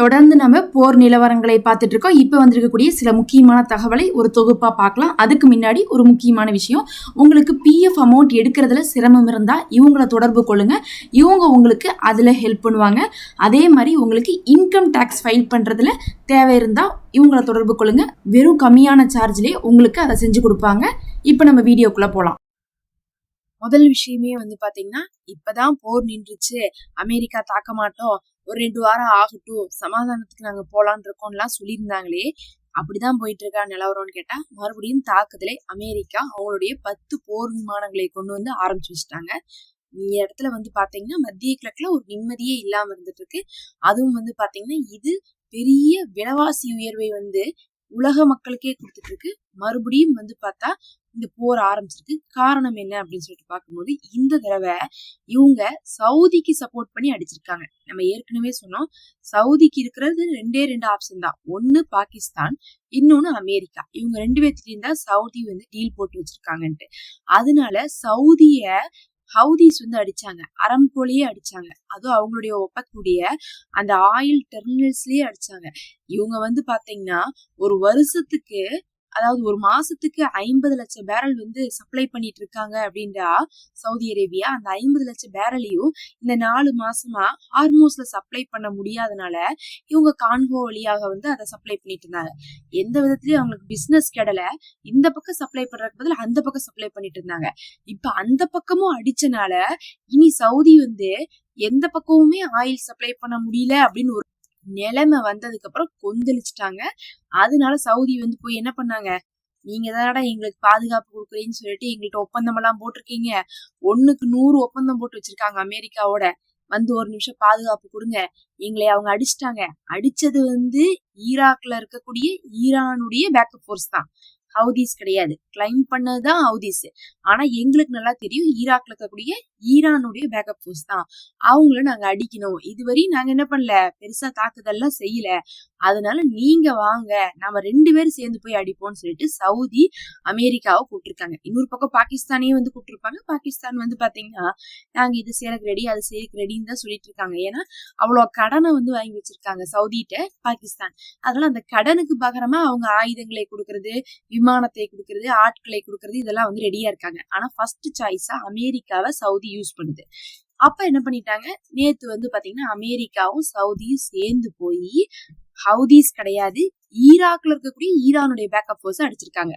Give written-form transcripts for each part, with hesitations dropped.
தொடர்ந்து நம்ம போர் நிலவரங்களை பார்த்துட்டு இருக்கோம். இப்போ வந்திருக்கக்கூடிய சில முக்கியமான தகவலை ஒரு தொகுப்பா பார்க்கலாம். அதுக்கு முன்னாடி ஒரு முக்கியமான விஷயம், உங்களுக்கு பிஎஃப் அமௌண்ட் எடுக்கிறதுல சிரமம் இருந்தால் இவங்கள தொடர்பு கொள்ளுங்க. இவங்க உங்களுக்கு அதில் ஹெல்ப் பண்ணுவாங்க. அதே மாதிரி உங்களுக்கு இன்கம் டேக்ஸ் ஃபைல் பண்ணுறதுல தேவை இருந்தால் இவங்கள தொடர்பு கொள்ளுங்க. வெறும் கம்மியான சார்ஜ்லேயே உங்களுக்கு அதை செஞ்சு கொடுப்பாங்க. இப்போ நம்ம வீடியோக்குள்ளே போகலாம். முதல் விஷயமே பாத்தீங்கன்னா, இப்பதான் போர் நின்றுச்சு, அமெரிக்கா தாக்க மாட்டோம், ஒரு 2 வாரம் ஆகட்டும், சமாதானத்துக்கு நாங்க போலான் இருக்கோம்லாம் சொல்லியிருந்தாங்களே, அப்படிதான் போயிட்டு இருக்கா நிலவரம்னு கேட்டா, மறுபடியும் தாக்குதலை அமெரிக்கா அவங்களுடைய 10 போர் விமானங்களை கொண்டு ஆரம்பிச்சு வச்சுட்டாங்க. இந்த இடத்துல பாத்தீங்கன்னா மத்திய கிழக்குல ஒரு நிம்மதியே இல்லாம இருந்துட்டு இருக்கு. அதுவும் பாத்தீங்கன்னா இது பெரிய விலைவாசி உயர்வை உலக மக்களுக்கே கொடுத்துட்டு இருக்கு. மறுபடியும் பார்த்தா இந்த போர் ஆரம்பிச்சிருக்கு. காரணம் என்ன அப்படின்னு சொல்லிட்டு பார்க்கும்போது, இந்த தடவை இவங்க சவுதிக்கு சப்போர்ட் பண்ணி அடிச்சிருக்காங்க. நம்ம ஏற்கனவே சொன்னோம், சவுதிக்கு இருக்கிறது 2 ஆப்ஷன் தான். ஒன்னு பாகிஸ்தான், இன்னொன்னு அமெரிக்கா. இவங்க 2 பேர்த்திலையும் தான் சவுதி டீல் போட்டு வச்சிருக்காங்கன்ட்டு. அதனால சவுதிய ஹவுதிஸ் அடிச்சாங்க, அரம்கோலையே அடிச்சாங்க. அதுவும் அவங்களுடைய ஒப்பக்கூடிய அந்த ஆயில் டெர்மினல்ஸ்லயே அடிச்சாங்க. இவங்க பாத்தீங்கன்னா ஒரு வருஷத்துக்கு, அதாவது ஒரு மாசத்துக்கு 50 லட்சம் பேரல் சப்ளை பண்ணிட்டு இருக்காங்க அப்படின்றா சவுதி அரேபியா. அந்த 50 லட்சம் பேரலையும் இந்த 4 மாசமா ஹார்மோஸ்ல சப்ளை பண்ண முடியாதனால இவங்க கான்கோ வழியாக அதை சப்ளை பண்ணிட்டு இருந்தாங்க. எந்த விதத்திலயும் அவங்களுக்கு பிசினஸ் கிடைல. இந்த பக்கம் சப்ளை பண்றதுக்கு பதில் அந்த பக்கம் சப்ளை பண்ணிட்டு இருந்தாங்க. இப்ப அந்த பக்கமும் அடிச்சனால இனி சவுதி எந்த பக்கமுமே ஆயில் சப்ளை பண்ண முடியல அப்படின்னு ஒரு நிலைமை வந்ததுக்கு அப்புறம் கொந்தளிச்சுட்டாங்க. அதனால சவுதி போய் என்ன பண்ணாங்க, நீங்க தானடா எங்களுக்கு பாதுகாப்பு கொடுக்குறீன்னு சொல்லிட்டு எங்கள்கிட்ட ஒப்பந்தம் எல்லாம் போட்டிருக்கீங்க, 1க்கு 100 ஒப்பந்தம் போட்டு வச்சிருக்காங்க அமெரிக்காவோட, ஒரு நிமிஷம் பாதுகாப்பு கொடுங்க. எங்களை அவங்க அடிச்சிட்டாங்க. அடிச்சது ஈராக்ல இருக்கக்கூடிய ஈரானுடைய பேக்கப் ஃபோர்ஸ் தான், ஹவுதிஸ் கிடையாது. கிளைம் பண்ணதுதான் ஹவுதிஸ். ஆனா எங்களுக்கு நல்லா தெரியும், ஈராக்ல இருக்கக்கூடிய ஈரானுடைய பேக்கப் ஃபோர்ஸ் தான். அவங்கள நாங்க அடிக்கணும். இதுவரை நாங்க என்ன பண்ணல, பெருசா தாக்குதல்லாம் செய்யல. அதனால நீங்க வாங்க, நம்ம 2 பேரும் சேர்ந்து போய் அடிப்போம்னு சொல்லிட்டு சவுதி அமெரிக்காவை கூப்பிட்டுருக்காங்க. இன்னொரு பக்கம் பாகிஸ்தானையும் கூப்பிட்டுருப்பாங்க. பாகிஸ்தான் பாத்தீங்கன்னா, நாங்க இது செய்யறதுக்கு ரெடி, அது செய்யறதுக்கு ரெடின்னு தான் சொல்லிட்டு இருக்காங்க. ஏன்னா அவ்வளவு கடனை வாங்கி வச்சிருக்காங்க சவுதிட்ட பாகிஸ்தான். அதனால அந்த கடனுக்கு பகரமா அவங்க ஆயுதங்களை கொடுக்கறது, விமானத்தை கொடுக்கறது, ஆட்களை கொடுக்கறது, இதெல்லாம் ரெடியா இருக்காங்க. ஆனா ஃபர்ஸ்ட் சாய்ஸா அமெரிக்காவை சவுதி யூஸ் பண்ணுது. அப்ப என்ன பண்ணிட்டாங்க, நேத்து பாத்தீங்கன்னா அமெரிக்காவும் சவுதியும் சேர்ந்து போய் ஹவுதிஸ் கிடையாது, ஈராக்ல இருக்கக்கூடிய ஈரானுடைய பேக்கப் ஃபோர்ஸ் அடிச்சிருக்காங்க.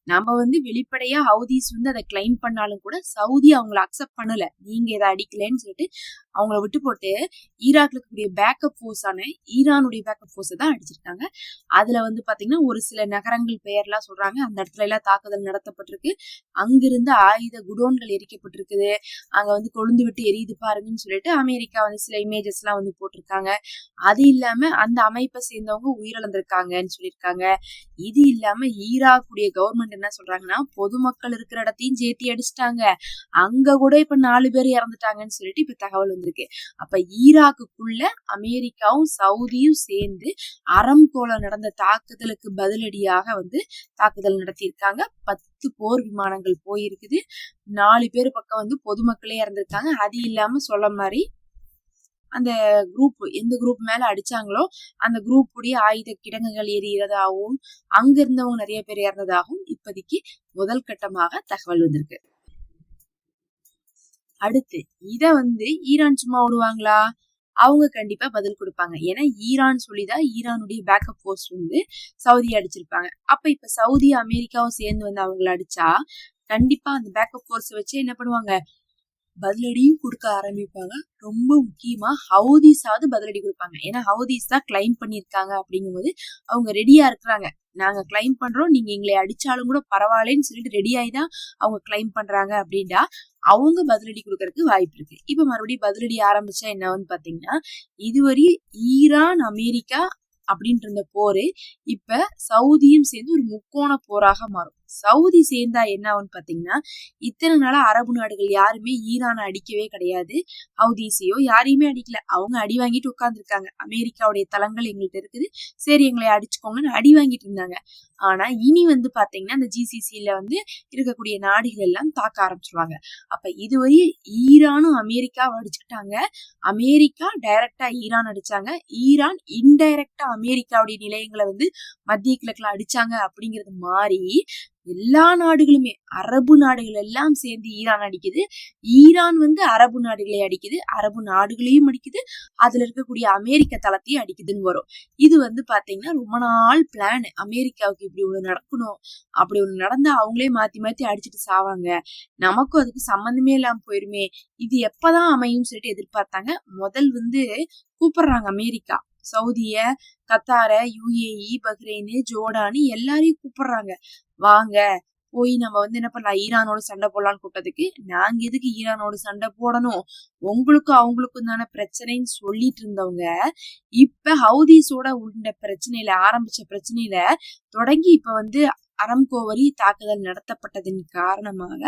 நம்ம வெளிப்படையா ஹவுதிஸ் அதை கிளைம் பண்ணாலும் கூட சவுதி அவங்களை அக்செப்ட் பண்ணல. நீங்க இதை அடிக்கலன்னு சொல்லிட்டு அவங்கள விட்டு போட்டு ஈராக்ல இருக்கக்கூடிய பேக்கப் ஃபோர்ஸ் ஆன ஈரானுடைய பேக்கப் ஃபோர்ஸை தான் அடிச்சிருக்காங்க. அதுல பாத்தீங்கன்னா ஒரு சில நகரங்கள் பெயர்லாம் சொல்றாங்க. அந்த இடத்துல எல்லாம் தாக்குதல் நடத்தப்பட்டிருக்கு. அங்கிருந்து ஆயுத குடோன்கள் எரிக்கப்பட்டிருக்குது. அங்க கொழுந்து விட்டு எரியுது பாருங்கன்னு சொல்லிட்டு அமெரிக்கா சில இமேஜஸ் எல்லாம் போட்டிருக்காங்க. அது இல்லாம அந்த அமைப்பை சேர்ந்தவங்க உயிரிழந்திருக்காங்கன்னு சொல்லியிருக்காங்க. இது இல்லாம ஈராக்குடைய கவர்மெண்ட் என்ன சொல்றாங்கன்னா, பொதுமக்கள் இருக்கிற இடத்தையும் சேர்த்தி அடிச்சிட்டாங்க, அங்க கூட இப்ப 4 பேர் இறந்துட்டாங்கன்னு சொல்லிட்டு இப்ப தகவல் வந்திருக்கு. அப்ப ஈராக்குக்குள்ள அமெரிக்காவும் சவுதியும் சேர்ந்து அரம்கோல நடந்த தாக்குதலுக்கு பதிலடியாக தாக்குதல் நடத்தியிருக்காங்க. 10 போர் விமானங்கள் போயிருக்குது. 4 பேர் பக்கம் பொதுமக்களே இறந்திருக்காங்க. அது இல்லாம சொல்ல மாதிரி அந்த குரூப் எந்த குரூப் மேல அடிச்சாங்களோ அந்த குரூப் உடைய ஆயுத கிடங்குகள் எரியறதாகவும் அங்க இருந்தவங்க நிறைய பேர் இறந்ததாகவும் இப்போதைக்கு முதல் கட்டமாக தகவல் வந்திருக்கு. அடுத்து இத ஈரான் சும்மா விடுவாங்களா? அவங்க கண்டிப்பா பதில் கொடுப்பாங்க. ஏன்னா ஈரான் சொல்லிதான் ஈரானுடைய பேக்கப் ஃபோர்ஸ் சவுதி அடிச்சிருப்பாங்க. அப்ப இப்ப சவுதி அமெரிக்காவும் சேர்ந்து அவங்களை அடிச்சா கண்டிப்பா அந்த பேக்கப் ஃபோர்ஸ் வச்சு என்ன பண்ணுவாங்க, பதிலடியும் கொடுக்க ஆரம்பிப்பாங்க. ரொம்ப முக்கியமா ஹவுதிஸாவது பதிலடி கொடுப்பாங்க. ஏன்னா ஹவுதிஸ் தான் கிளைம் பண்ணிருக்காங்க. அப்படிங்கும்போது அவங்க ரெடியா இருக்கிறாங்க. நாங்க கிளைம் பண்றோம், நீங்க எங்களை அடிச்சாலும் கூட பரவாயில்லன்னு சொல்லிட்டு ரெடியாகி தான் அவங்க கிளைம் பண்றாங்க. அப்படின்னா அவங்க பதிலடி கொடுக்கறதுக்கு வாய்ப்பு இருக்கு. இப்ப மறுபடியும் பதிலடி ஆரம்பிச்சா என்னன்னு பாத்தீங்கன்னா, இதுவரை ஈரான் அமெரிக்கா அப்படின்ற இந்த போரு இப்ப சவுதியும் சேர்ந்து ஒரு முக்கோண போராக மாறும். சவுதி சேர்ந்தா என்ன ஆகும்னு பாத்தீங்கன்னா, இத்தனை நாளா அரபு நாடுகள் யாருமே ஈரானை அடிக்கவே கிடையாது. ஹவுதிஸையோ யாரையுமே அடிக்கல. அவங்க அடி வாங்கிட்டு உட்கார்ந்துருக்காங்க. அமெரிக்காவுடைய தளங்கள் எங்கள்கிட்ட இருக்குது, சரி எங்களை அடிச்சுக்கோங்கன்னு அடி வாங்கிட்டு இருந்தாங்க. ஆனா இனி வந்து பாத்தீங்கன்னா இந்த ஜிசிசில வந்து இருக்கக்கூடிய நாடுகள் எல்லாம் தாக்க ஆரம்பிச்சிருவாங்க. அப்ப இதுவரை ஈரானும் அமெரிக்காவை அடிச்சுக்கிட்டாங்க. அமெரிக்கா டைரக்டா ஈரான் அடிச்சாங்க. ஈரான் இன்டைரக்டா அமெரிக்காவுடைய நிலையங்களை வந்து மத்திய கிழக்குல அடிச்சாங்க அப்படிங்கிறது மாறி எல்லா நாடுகளுமே அரபு நாடுகள் எல்லாம் சேர்ந்து ஈரான் அடிக்குது. ஈரான் வந்து அரபு நாடுகளை அடிக்குது, அரபு நாடுகளையும் அடிக்குது, அதுல இருக்கக்கூடிய அமெரிக்க தளத்தையும் அடிக்குதுன்னு வரும். இது வந்து பாத்தீங்கன்னா ரொம்ப நாள் பிளான். அமெரிக்காவுக்கு இப்படி ஒண்ணு நடக்கணும், அப்படி ஒண்ணு நடந்தா அவங்களே மாத்தி மாத்தி அடிச்சுட்டு சாவாங்க, நமக்கும் அதுக்கு சம்பந்தமே இல்லாம போயிருமே, இது எப்பதான் அமையும் சொல்லிட்டு எதிர்பார்த்தாங்க. முதல் வந்து கூப்பிடுறாங்க அமெரிக்கா சவுதிய, கத்தார, யுஏஇ, பஹ்ரைனு, ஜோர்டானு எல்லாரையும் கூப்பிடுறாங்க. வாங்க போய் நம்ம வந்து என்ன பண்ணலாம், ஈரானோட சண்டை போடலான்னு கூப்பிட்டதுக்கு, நாங்க எதுக்கு ஈரானோட சண்டை போடணும், உங்களுக்கும் அவங்களுக்கும் தானே பிரச்சனைன்னு சொல்லிட்டு இருந்தவங்க இப்ப ஹவுதிஸோட உள்ள பிரச்சனையில ஆரம்பிச்ச பிரச்சனையில தொடங்கி இப்ப வந்து அரம்கோ வரி தாக்குதல் நடத்தப்பட்டதன் காரணமாக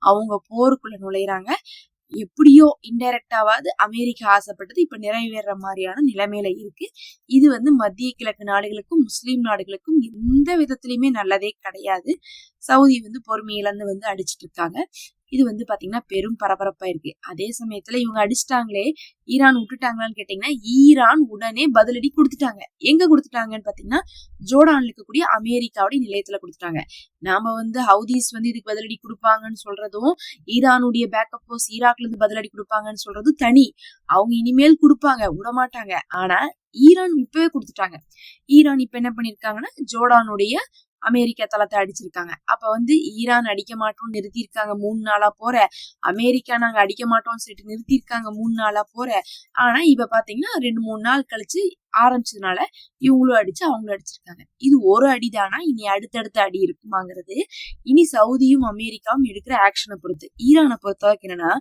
அவங்க போருக்குள்ள நுழையிறாங்க. எப்படியோ இன்டைரக்டாவது அமெரிக்கா ஆசைப்பட்டது இப்ப நிறைவேற மாதிரியான நிலைமையில இருக்கு. இது வந்து மத்திய கிழக்கு நாடுகளுக்கும் முஸ்லீம் நாடுகளுக்கும் எந்த விதத்திலயுமே நல்லதே கிடையாது. சவுதி வந்து பொறுமை இழந்து வந்து அடிச்சிட்டு இருக்காங்க. இது வந்து பாத்தீங்கன்னா பெரும் பரபரப்பா இருக்கு. அதே சமயத்துல இவங்க அடிச்சிட்டாங்களே, ஈரான் விட்டுட்டாங்களான்னு கேட்டீங்கன்னா, ஈரான் உடனே பதிலடி கொடுத்துட்டாங்க. எங்க கொடுத்துட்டாங்கன்னு பாத்தீங்கன்னா, ஜோர்டான்ல இருக்கக்கூடிய அமெரிக்காவுடைய நிலையத்துல கொடுத்துட்டாங்க. நாம வந்து ஹவுதிஸ் வந்து இதுக்கு பதிலடி கொடுப்பாங்கன்னு சொல்றதும், ஈரானுடைய பேக்கப் போர்ஸ் ஈராக்ல இருந்து பதிலடி கொடுப்பாங்கன்னு சொல்றதும் தனி. அவங்க இனிமேல் கொடுப்பாங்க, விடமாட்டாங்க. ஆனா ஈரான் இப்பவே கொடுத்துட்டாங்க. ஈரான் இப்ப என்ன பண்ணிருக்காங்கன்னா, ஜோர்டானுடைய அமெரிக்கா தளத்தை அடிச்சிருக்காங்க. அப்ப வந்து ஈரான் அடிக்க மாட்டோம்னு நிறுத்திருக்காங்க 3 நாளா போற, அமெரிக்கா நாங்க அடிக்க மாட்டோம்னு சொல்லிட்டு நிறுத்திருக்காங்க 3 நாளா போற. ஆனா இப்ப பாத்தீங்கன்னா 2-3 நாள் கழிச்சு ஆரம்பிச்சதுனால இவங்களும் அடிச்சு அவங்களும் அடிச்சிருக்காங்க. இது ஒரு அடிதானா, இனி அடுத்தடுத்த அடி இருக்குமாங்கிறது இனி சவுதியும் அமெரிக்காவும் எடுக்கிற ஆக்ஷனை பொறுத்து. ஈரானை பொறுத்த வரைக்கும் என்னன்னா,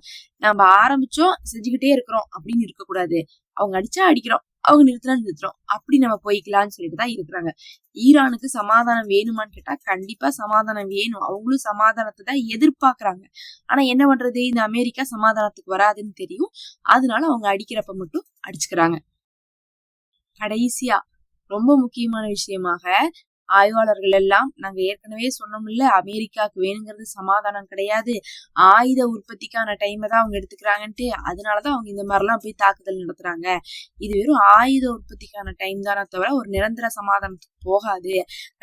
நம்ம ஆரம்பிச்சோம் செஞ்சுக்கிட்டே இருக்கிறோம் அப்படின்னு இருக்கக்கூடாது. அவங்க அடிச்சா அடிக்கிறோம், அவங்க நிறுத்துறோம், அப்படி நம்ம போய்க்கலாம்னு சொல்லிட்டு தான் இருக்கிறாங்க. ஈரானுக்கு சமாதானம் வேணுமான்னு கேட்டா கண்டிப்பா சமாதானம் வேணும். அவங்களும் சமாதானத்தை தான் எதிர்பார்க்கறாங்க. ஆனா என்ன பண்றது, இந்த அமெரிக்கா சமாதானத்துக்கு வராதுன்னு தெரியும். அதனால அவங்க அடிக்கிறப்ப மட்டும் அடிச்சுக்கிறாங்க. கடைசியா ரொம்ப முக்கியமான விஷயமாக ஆய்வாளர்கள் எல்லாம் நாங்க ஏற்கனவே சொன்னோம்ல, அமெரிக்காவுக்கு வேணுங்கிறது சமாதானம் கிடையாது, ஆயுத உற்பத்திக்கான டைமை தான் அவங்க எடுத்துக்கிறாங்கன்ட்டு, அதனாலதான் அவங்க இந்த மாதிரிலாம் போய் தாக்குதல் நடத்துறாங்க. இது வெறும் ஆயுத உற்பத்திக்கான டைம் தானே தவிர ஒரு நிரந்தர சமாதானத்துக்கு போகாது.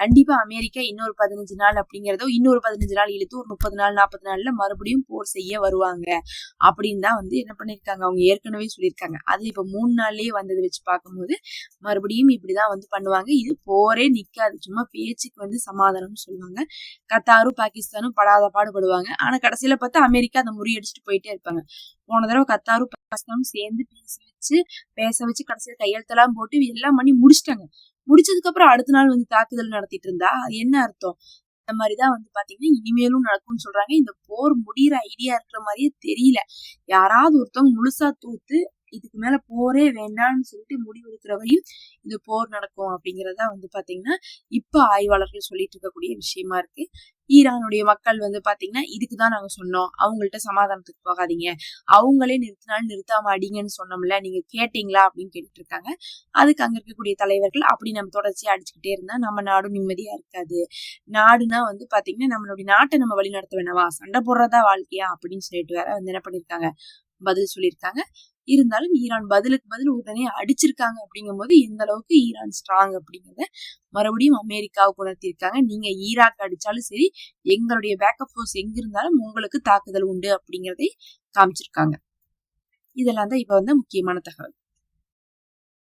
கண்டிப்பா அமெரிக்கா இன்னொரு 15 நாள் அப்படிங்கிறதோ இன்னொரு 15 நாள் இழுத்து ஒரு 30 நாள் 40 நாள்ல மறுபடியும் போர் செய்ய வருவாங்க அப்படின்னு தான் வந்து என்ன பண்ணிருக்காங்க, அவங்க ஏற்கனவே சொல்லியிருக்காங்க. அது இப்ப 3 நாள்லயே வந்தது வச்சு பார்க்கும்போது மறுபடியும் இப்படிதான் வந்து பண்ணுவாங்க. இது போரே நிக்காது, சும்மா பேச்சுக்கு வந்து சமாதானம்னு சொல்லுவாங்க. கத்தாரும் பாகிஸ்தானும் படாத பாடுபடுவாங்க. ஆனா கடைசியில பார்த்தா அமெரிக்கா அதை முறியடிச்சுட்டு போயிட்டே இருப்பாங்க. போன தடவை கத்தாரும் பாகிஸ்தானும் சேர்ந்து பேச வச்சு கடைசியில கையெழுத்தெல்லாம் போட்டு எல்லாம் பண்ணி முடிச்சிட்டாங்க. முடிச்சதுக்கு அப்புறம் அடுத்த நாள் வந்து தாக்குதல் நடத்திட்டு இருந்தா அது என்ன அர்த்தம்? இந்த மாதிரிதான் வந்து பாத்தீங்கன்னா இனிமேலும் நடக்கும்னு சொல்றாங்க. இந்த போர் முடிகிற ஐடியா இருக்கிற மாதிரியே தெரியல. யாராவது ஒருத்தவங்க முழுசா தூத்து இதுக்கு மேல போரே வேண்டாம்னு சொல்லிட்டு முடிவெடுக்கிற வரையும் இந்த போர் நடக்கும் அப்படிங்கறதா வந்து பாத்தீங்கன்னா இப்ப ஆய்வாளர்கள் சொல்லிட்டு இருக்கக்கூடிய விஷயமா இருக்கு. ஈரானுடைய மக்கள் வந்து பாத்தீங்கன்னா இதுக்குதான் நாங்க சொன்னோம், அவங்கள்ட்ட சமாதானத்துக்கு போகாதீங்க, அவங்களே நிறுத்தினாலும் நிறுத்தாம அடிங்கன்னு சொன்னோம்ல, நீங்க கேட்டீங்களா அப்படின்னு கேட்டுட்டு இருக்காங்க. அதுக்கு அங்க இருக்கக்கூடிய தலைவர்கள் அப்படி நம்ம தொடர்ச்சியா அடிச்சுக்கிட்டே இருந்தா நம்ம நாடும் நிம்மதியா இருக்காது. நாடுனா வந்து பாத்தீங்கன்னா நம்மளுடைய நாட்டை நம்ம வழி நடத்த வேணாவா, சண்டை போடுறதா வாழ்க்கையா அப்படின்னு சொல்லிட்டு வேற வந்து என்ன பண்ணிருக்காங்க, பதில் சொல்லியிருக்காங்க. இருந்தாலும் ஈரான் பதிலுக்கு பதில் உடனே அடிச்சிருக்காங்க அப்படிங்கும் போது எந்த அளவுக்கு ஈரான் ஸ்ட்ராங் அப்படிங்கிறத மறுபடியும் அமெரிக்காவுக்கு உணர்த்திருக்காங்க. நீங்க ஈராக் அடிச்சாலும் சரி, எங்களுடைய பேக்கப் போர்ஸ் எங்க இருந்தாலும் உங்களுக்கு தாக்குதல் உண்டு அப்படிங்கறதை காமிச்சிருக்காங்க. இதெல்லாம் தான் இப்ப வந்து முக்கியமான தகவல்.